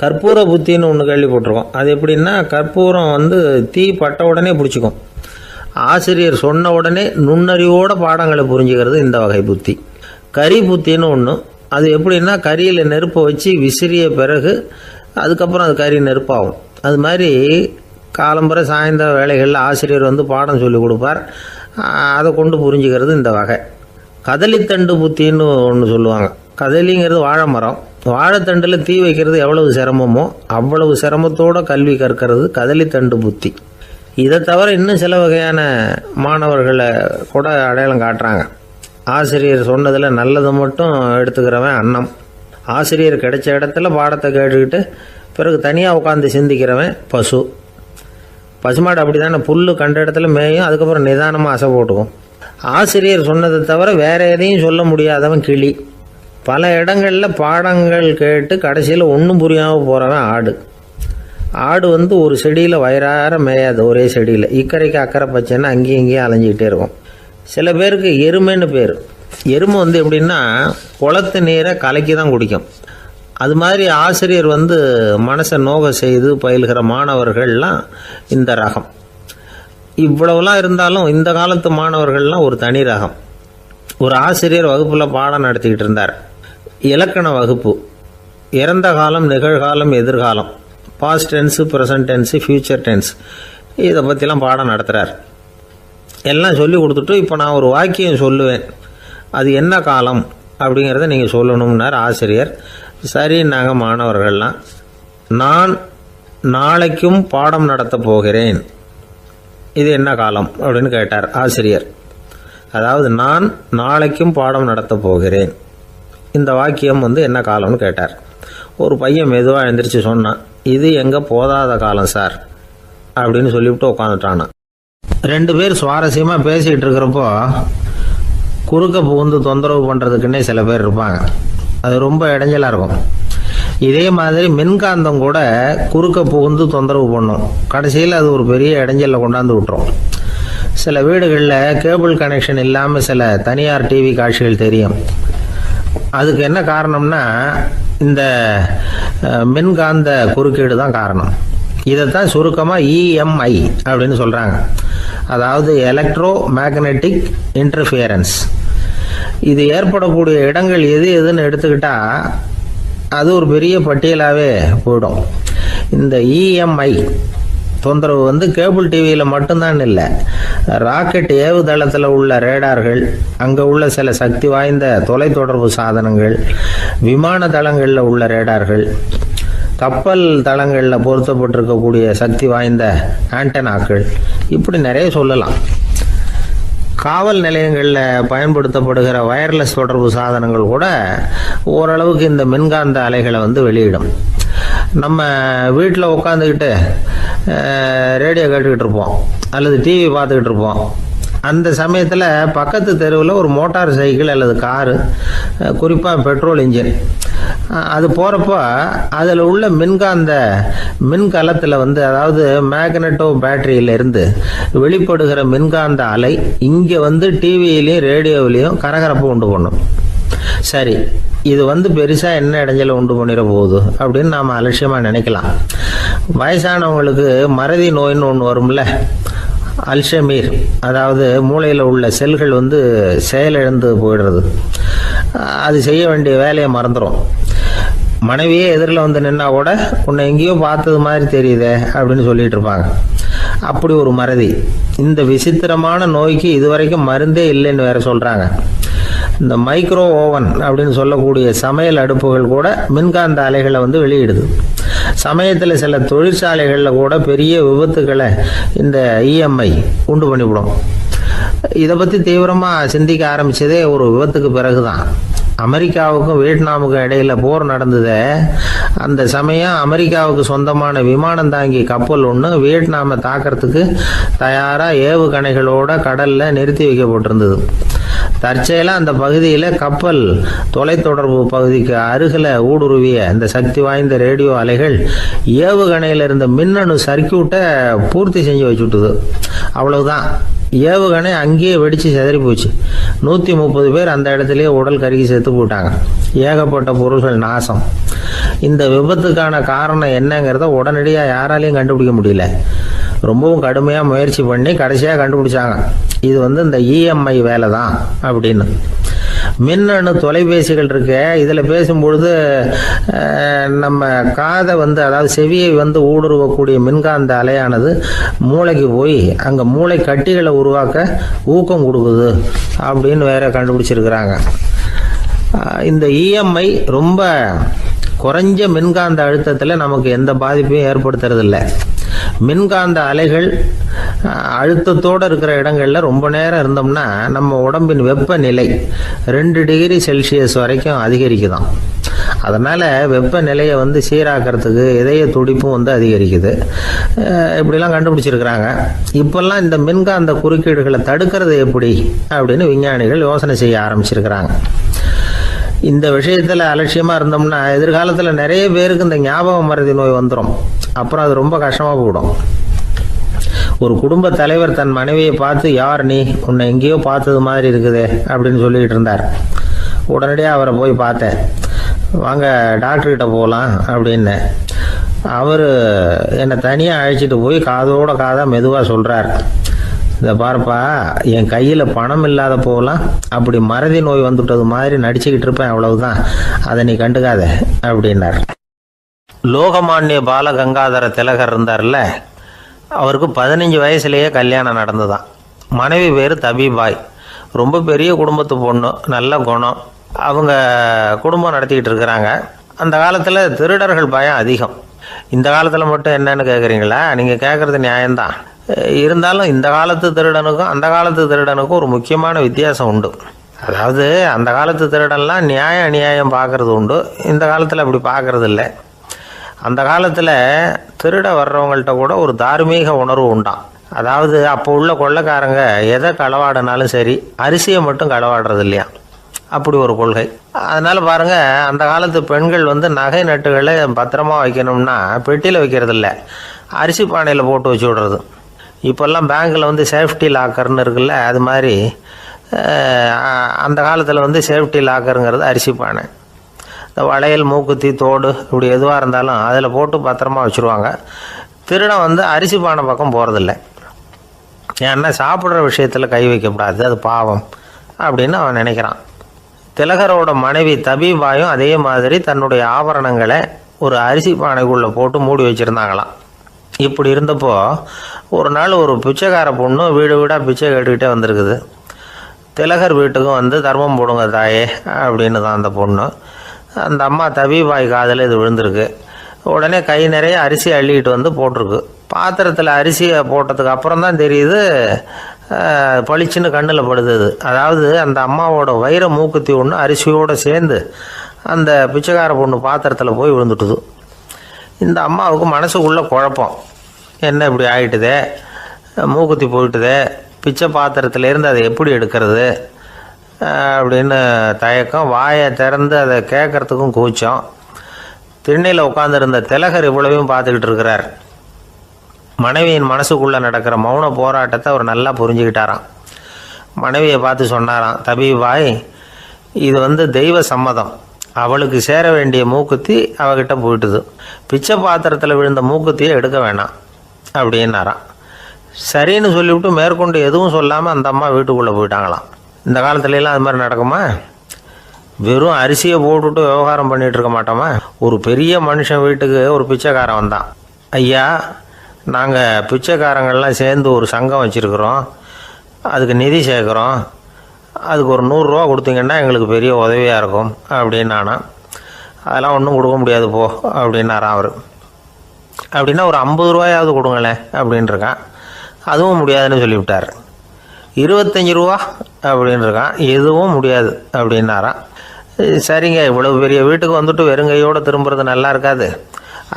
கற்பூர புத்தின்னு ஒன்று கேள்விப்பட்டிருக்கோம். அது எப்படின்னா, கற்பூரம் தீ பட்ட உடனே பிடிச்சிக்கும். ஆசிரியர் சொன்ன உடனே நுண்ணறிவோட பாடங்களை புரிஞ்சுக்கிறது இந்த வகை புத்தி. கரி புத்தின்னு ஒன்று. அது எப்படின்னா, கரியில் நெருப்பை வச்சு விசிறிய பிறகு அதுக்கப்புறம் அது கறி நெருப்பாகும். அது மாதிரி காலம்பரை சாயந்தர வேலைகளில் ஆசிரியர் பாடம் சொல்லி கொடுப்பார், அதை கொண்டு புரிஞ்சுக்கிறது இந்த வகை. கதலித்தண்டு புத்தின்னு ஒன்று சொல்லுவாங்க. கதலிங்கிறது வாழை மரம். வாழைத்தண்டில் தீ வைக்கிறது எவ்வளவு சிரமமோ அவ்வளவு சிரமத்தோடு கல்வி கற்கிறது கதலித்தண்டு புத்தி. இதை தவிர இன்னும் சில வகையான மாணவர்களை கூட அடையாளம் காட்டுறாங்க. ஆசிரியர் சொன்னதில் நல்லதை மட்டும் எடுத்துக்கிறவன் அன்னம். ஆசிரியர் கிடைச்ச இடத்துல பாடத்தை கேட்டுக்கிட்டு பிறகு தனியாக உட்காந்து சிந்திக்கிறவன் பசு. பசுமாடு அப்படி தானே, புல் கண்ட இடத்துல மேயும், அதுக்கப்புறம் நிதானமாக அசை போட்டுக்கும். ஆசிரியர் சொன்னதை தவிர வேற எதையும் சொல்ல முடியாதவன் கிளி. பல இடங்களில் பாடங்கள் கேட்டு கடைசியில் ஒன்றும் புரியாமல் போகிறவன் ஆடு. ஆடு ஒரு செடியில் வயிறார மேயாது, ஒரே செடியில். இக்கரைக்கு அக்கறை பச்சைன்னா அங்கேயும் இங்கேயும் அலைஞ்சிக்கிட்டே இருக்கும். சில பேருக்கு எருமைன்னு பேர். எருமை எப்படின்னா குளத்து நீரை கலக்கி தான் குடிக்கும். அது மாதிரி ஆசிரியர் மனசை நோக செய்து பயில்கிற மாணவர்கள்லாம் இந்த ரகம். இவ்வளவுலாம் இருந்தாலும் இந்த காலத்து மாணவர்கள்லாம் ஒரு தனி ரகம். ஒரு ஆசிரியர் வகுப்பில் பாடம் நடத்திக்கிட்டு இருந்தார். இலக்கண வகுப்பு. இறந்த காலம், நிகழ்காலம், எதிர்காலம், past tense, present tense, future tense, இதை பற்றிலாம் பாடம் நடத்துகிறார். எல்லாம் சொல்லி கொடுத்துட்டு இப்போ நான் ஒரு வாக்கியம் சொல்லுவேன், அது என்ன காலம் அப்படிங்கிறத நீங்கள் சொல்லணும்னார் ஆசிரியர். சரி, நாங்கள் மாணவர்கள்லாம், நான் நாளைக்கும் பாடம் நடத்த போகிறேன், இது என்ன காலம் அப்படின்னு கேட்டார் ஆசிரியர். அதாவது நான் நாளைக்கும் பாடம் நடத்த போகிறேன், இந்த வாக்கியம் என்ன காலம்னு கேட்டார். ஒரு பையன் மெதுவாக எழுந்திரிச்சு சொன்னான், இது எங்கே போதாத காலம் சார் அப்படின்னு சொல்லிவிட்டு உட்காந்துட்டானா. 2 பேர் சுவாரஸ்யமாக பேசிகிட்டு இருக்கிறப்போ குறுக்க புகுந்து தொந்தரவு பண்ணுறதுக்குன்னே சில பேர் இருப்பாங்க. அது ரொம்ப இடைஞ்சலாக இருக்கும். இதே மாதிரி மின்காந்தம் கூட குறுக்க புகுந்து தொந்தரவு பண்ணும். கடைசியில் அது ஒரு பெரிய இடைஞ்சலில் கொண்டாந்து விட்டுரும். சில வீடுகளில் கேபிள் கனெக்ஷன் இல்லாமல் சில தனியார் டிவி காட்சிகள் தெரியும். அதுக்கு என்ன காரணம்னா இந்த மின்காந்த குறுக்கீடு தான் காரணம். இதைத்தான் சுருக்கமாக இஎம்ஐ அப்படின்னு சொல்கிறாங்க. அதாவது எலக்ட்ரோ மேக்னெட்டிக் இன்டர்ஃபியரன்ஸ். இது ஏற்படக்கூடிய இடங்கள் எதுன்னு எடுத்துக்கிட்டா அது ஒரு பெரிய பட்டியலாகவே போயிடும். இந்த இஎம்ஐ தொந்தரவு கேபிள் டிவியில் மட்டும்தான் இல்லை, ராக்கெட் ஏவுதளத்தில் உள்ள ரேடார்கள், அங்கே உள்ள சில சக்தி வாய்ந்த தொலைத்தொடர்பு சாதனங்கள், விமான தளங்களில் உள்ள ரேடார்கள், கப்பல் தளங்களில் பொருத்தப்பட்டிருக்கக்கூடிய சக்தி வாய்ந்த ஆண்டனாக்கள், இப்படி நிறைய சொல்லலாம். காவல் நிலையங்களில் பயன்படுத்தப்படுகிற வயர்லெஸ் தொடர்பு சாதனங்கள் கூட ஓரளவுக்கு இந்த மின்காந்த அலைகளை வெளியிடும். நம்ம வீட்டில் உட்காந்துக்கிட்டு ரேடியோ கேட்டுக்கிட்டு இருப்போம் அல்லது டிவி பார்த்துக்கிட்டு இருப்போம். அந்த சமயத்தில் பக்கத்து தெருவில் ஒரு மோட்டார் சைக்கிள் அல்லது காரு, குறிப்பாக பெட்ரோல் இன்ஜின், அது போகிறப்போ அதில் உள்ள மின்கலத்தில் அதாவது மேக்னெட்டோ பேட்டரியிலிருந்து வெளிப்படுகிற மின்காந்த அலை இங்கே டிவியிலையும் ரேடியோவிலையும் கரகரப்பு உண்டு பண்ணும். சரி, இது பெருசாக என்ன இடைஞ்சலை உண்டு பண்ணிட போகுது அப்படின்னு நாம் அலட்சியமாக நினைக்கலாம். வயசானவங்களுக்கு மறதி நோயின்னு ஒன்று வரும்ல, அல்ஷமீர், அதாவது மூளையில் உள்ள செல்கள் வந்து செயலிழந்து போயிடுறது. அது செய்ய வேண்டிய வேலையை மறந்துடும். மனைவியே எதிரில் வந்து நின்னா கூட உன்னை எங்கேயோ பார்த்தது மாதிரி தெரியுதே அப்படின்னு சொல்லிட்டு இருப்பாங்க. அப்படி ஒரு மறதி. இந்த விசித்திரமான நோய்க்கு இதுவரைக்கும் மருந்தே இல்லைன்னு வேற சொல்றாங்க. இந்த மைக்ரோ ஓவன் அப்படின்னு சொல்லக்கூடிய சமையல் அடுப்புகள் கூட மின்காந்த அலைகளை வந்து வெளியிடுது. சமயத்தில் சில தொழிற்சாலைகளில் கூட பெரிய விபத்துக்களை இந்த இஎம்ஐ உண்டு பண்ணிவிடும். இதை பற்றி தீவிரமாக சிந்திக்க ஆரம்பிச்சதே ஒரு விபத்துக்கு பிறகுதான். அமெரிக்காவுக்கும் வியட்நாமுக்கும் இடையில போர் நடந்தது. அந்த சமயம் அமெரிக்காவுக்கு சொந்தமான விமானம் தாங்கி கப்பல் ஒன்று வியட்நாமை தாக்கிறதுக்கு தயாராக ஏவுகணைகளோட கடலில் நிறுத்தி வைக்கப்பட்டிருந்தது. தற்செயலாக அந்த பகுதியில் கப்பல் தொலைத்தொடர்பு பகுதிக்கு அருகில் ஊடுருவிய இந்த சக்தி வாய்ந்த ரேடியோ அலைகள் ஏவுகணையில் இருந்த மின்னணு சர்க்கியூட்டை பூர்த்தி செஞ்சு வச்சுட்டுது. அவ்வளவுதான், ஏவுகணை அங்கேயே வெடிச்சு செதறி போச்சு. 130 பேர் அந்த இடத்துலயே உடல் கருகி செத்து போட்டாங்க. ஏகப்பட்ட பொருள்கள் நாசம். இந்த விபத்துக்கான காரணம் என்னங்கிறத உடனடியாக யாராலையும் கண்டுபிடிக்க முடியல. ரொம்பவும் கடுமையாக முயற்சி பண்ணி கடைசியாக கண்டுபிடிச்சாங்க. இது வந்து இந்த இஎம்ஐ வேலை தான் அப்படின்னு. மின்னணு தொலைபேசிகள் இருக்க, இதில் பேசும்பொழுது நம்ம காதை வந்து, அதாவது செவியை வந்து ஊடுருவக்கூடிய மின்காந்த அலையானது மூளைக்கு போய் அங்கே மூளை கட்டிகளை உருவாக்க ஊக்கம் கொடுக்குது அப்படின்னு வேற கண்டுபிடிச்சிருக்கிறாங்க. இந்த இஎம்ஐ ரொம்ப குறைஞ்ச மின்காந்த அழுத்தத்தில் நமக்கு எந்த பாதிப்பையும் ஏற்படுத்துறதில்லை. மின்காந்த அலைகள் அழுத்தத்தோடு இருக்கிற இடங்களில் ரொம்ப நேரம் இருந்தோம்னா நம்ம உடம்பின் வெப்பநிலை 2 டிகிரி செல்சியஸ் வரைக்கும் அதிகரிக்குதாம். அதனால் வெப்பநிலையை வந்து சீராக்கிறதுக்கு இதய துடிப்பும் வந்து அதிகரிக்குது. இப்படிலாம் கண்டுபிடிச்சிருக்கிறாங்க. இப்போல்லாம் இந்த மின்காந்த குறுக்கீடுகளை தடுக்கிறது எப்படி அப்படின்னு விஞ்ஞானிகள் யோசனை செய்ய ஆரம்பிச்சிருக்கிறாங்க. இந்த விஷயத்தில் அலட்சியமாக இருந்தோம்னா எதிர்காலத்தில் நிறைய பேருக்கு இந்த ஞாபக மறதி நோய் வந்துடும். அப்புறம் அது ரொம்ப கஷ்டமாக போயிடும். ஒரு குடும்ப தலைவர் தன் மனைவியை பார்த்து, யார் நீ, உன்னை எங்கேயோ பார்த்தது மாதிரி இருக்குதே அப்படின்னு சொல்லிக்கிட்டு இருந்தார். உடனடியாக அவரை போய் பார்த்தேன். வாங்க டாக்டர்கிட்ட போகலாம் அப்படின்னு. அவர் என்னை தனியாக அழைச்சிட்டு போய் காதோட காதாக மெதுவாக சொல்கிறார், இதை பார்ப்பா, என் கையில் பணம் இல்லாத போகலாம், அப்படி மறதி நோய் வந்துட்டது மாதிரி நடிச்சுக்கிட்டு இருப்பேன், அவ்வளவுதான், அதை நீ கண்டுக்காத அப்படின்னார். லோகமானிய பாலகங்காதர திலகர் இருந்தார்ல, அவருக்கு 15 வயசுலேயே கல்யாணம் நடந்துதான். மனைவி பேர் தபிபாய். ரொம்ப பெரிய குடும்பத்து பொண்ணு, நல்ல குணம். அவங்க குடும்பம் நடத்திக்கிட்டு இருக்கிறாங்க. அந்த காலத்தில் திருடர்கள் பயம் அதிகம். இந்த காலத்தில் மட்டும் என்னன்னு கேட்குறீங்களா? நீங்கள் கேட்குறது நியாயம்தான். இருந்தாலும் இந்த காலத்து திருடனுக்கும் அந்த காலத்து திருடனுக்கும் ஒரு முக்கியமான வித்தியாசம் உண்டு. அதாவது அந்த காலத்து திருடன்லாம் நியாயம் அநியாயம் பார்க்கறது உண்டு. இந்த காலத்தில் அப்படி பார்க்கறது இல்லை. அந்த காலத்தில் திருட வர்றவங்கள்ட்ட கூட ஒரு தார்மீக உணர்வு உண்டாம். அதாவது அப்போ உள்ள கொள்ளைக்காரங்க எதை களவாடினாலும் சரி, அரிசியை மட்டும் களவாடுறது இல்லையா, அப்படி ஒரு கொள்கை. அதனால் பாருங்கள், அந்த காலத்து பெண்கள் வந்து நகை நட்டுகளை பத்திரமா வைக்கணும்னா பெட்டியில் வைக்கிறது இல்லை, அரிசி பானையில் போட்டு வச்சு விடுறது. இப்போல்லாம் பேங்க்கில் வந்து சேஃப்டி லாக்கர்னு இருக்குல்ல, அது மாதிரி அந்த காலத்தில் வந்து சேஃப்டி லாக்கருங்கிறது அரிசி பானை. இந்த வளையல், மூக்குத்தி, தோடு இப்படி எதுவாக இருந்தாலும் அதில் போட்டு பத்திரமா வச்சுருவாங்க. திருடன் வந்து அரிசி பானை பக்கம் போகிறதில்ல. ஏன்னா சாப்பிட்ற விஷயத்தில் கை வைக்கக்கூடாது, அது பாவம் அப்படின்னு அவன் நினைக்கிறான். திலகரோட மனைவி தபிபாயும் அதே மாதிரி தன்னுடைய ஆபரணங்களை ஒரு அரிசி பானைக்குள்ளே போட்டு மூடி வச்சுருந்தாங்களாம். இப்படி இருந்தப்போ ஒரு நாள் ஒரு பிச்சைக்கார பொண்ணு வீடு வீடாக பிச்சை கேட்டுக்கிட்டே வந்திருக்குது. திலகர் வீட்டுக்கும் வந்து தர்மம் போடுங்க தாயே அப்படின்னு தான் அந்த பொண்ணு. அந்த அம்மா தபிபாய் காதில் இது விழுந்திருக்கு. உடனே கை நிறைய அரிசி அள்ளிக்கிட்டு வந்து போட்டிருக்கு. பாத்திரத்தில் அரிசியை போட்டதுக்கு அப்புறம் தான் தெரியுது, பளிச்சுன்னு கண்ணில் படுது. அதாவது அந்த அம்மாவோட வைர மூக்குத்தி ஒன்று அரிசியோடு சேர்ந்து அந்த பிச்சைக்கார பொண்ணு பாத்திரத்தில் போய் விழுந்துட்டுது. இந்த அம்மாவுக்கு மனசுக்குள்ளே குழப்பம், என்ன இப்படி ஆகிட்டுதே, மூக்குத்தி போயிட்டுதே, பிச்சை பாத்திரத்துலேருந்து அதை எப்படி எடுக்கிறது அப்படின்னு தயக்கம். வாயை திறந்து அதை கேட்கறதுக்கும் கூச்சம். திண்ணையில் உட்காந்துருந்த திலகர் இவ்வளவையும் பார்த்துக்கிட்டு இருக்கிறார். மனைவியின் மனசுக்குள்ளே நடக்கிற மௌன போராட்டத்தை அவர் நல்லா புரிஞ்சுக்கிட்டாராம். மனைவியை பார்த்து சொன்னாராம், தபிபாய், இது வந்து தெய்வ சம்மதம், அவளுக்கு சேர வேண்டிய மூக்குத்தி அவகிட்ட போயிட்டுது, பிச்சை பாத்திரத்தில் விழுந்த மூக்குத்தியை எடுக்க வேணாம் அப்படின்னாராம். சரின்னு சொல்லிவிட்டு மேற்கொண்டு எதுவும் சொல்லாமல் அந்த அம்மா வீட்டுக்குள்ளே போயிட்டாங்களாம். இந்த காலத்துலலாம் அது மாதிரி நடக்குமா? வெறும் அரிசியை போட்டுட்டு விவகாரம் பண்ணிகிட்டு இருக்க மாட்டோமா? ஒரு பெரிய மனுஷன் வீட்டுக்கு ஒரு பிச்சைக்காரன் வந்தான். ஐயா, நாங்கள் பிச்சைக்காரங்கள்லாம் சேர்ந்து ஒரு சங்கம் வச்சுருக்குறோம், அதுக்கு நிதி சேர்க்குறோம், அதுக்கு ஒரு 100 ரூபா கொடுத்தீங்கன்னா எங்களுக்கு பெரிய உதவியாக இருக்கும் அப்படின்னானா. அதெல்லாம் ஒன்றும் கொடுக்க முடியாது போ அப்படின்னாரான் அவர். அப்படின்னா ஒரு 50 ரூபாயாவது கொடுங்களேன் அப்படின்ட்டுருக்கான். அதுவும் முடியாதுன்னு சொல்லிவிட்டார். 25 ரூபா அப்படின்ட்டுருக்கான். எதுவும் முடியாது அப்படின்னாரான். சரிங்க, இவ்வளவு பெரிய வீட்டுக்கு வந்துட்டு வெறுங்கையோடு திரும்புறது நல்லா இருக்காது,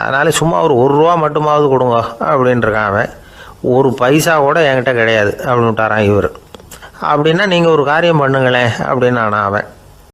அதனால் சும்மா ஒரு 1 ரூபா மட்டுமாவது கொடுங்க அப்படின்ட்டுருக்கான் அவன். ஒரு பைசா கூட என்கிட்ட கிடையாது அப்படின்னு விட்டாரான் இவர். அப்படின்னா நீங்கள் ஒரு காரியம் பண்ணுங்களேன் அப்படின்னானா அவன்.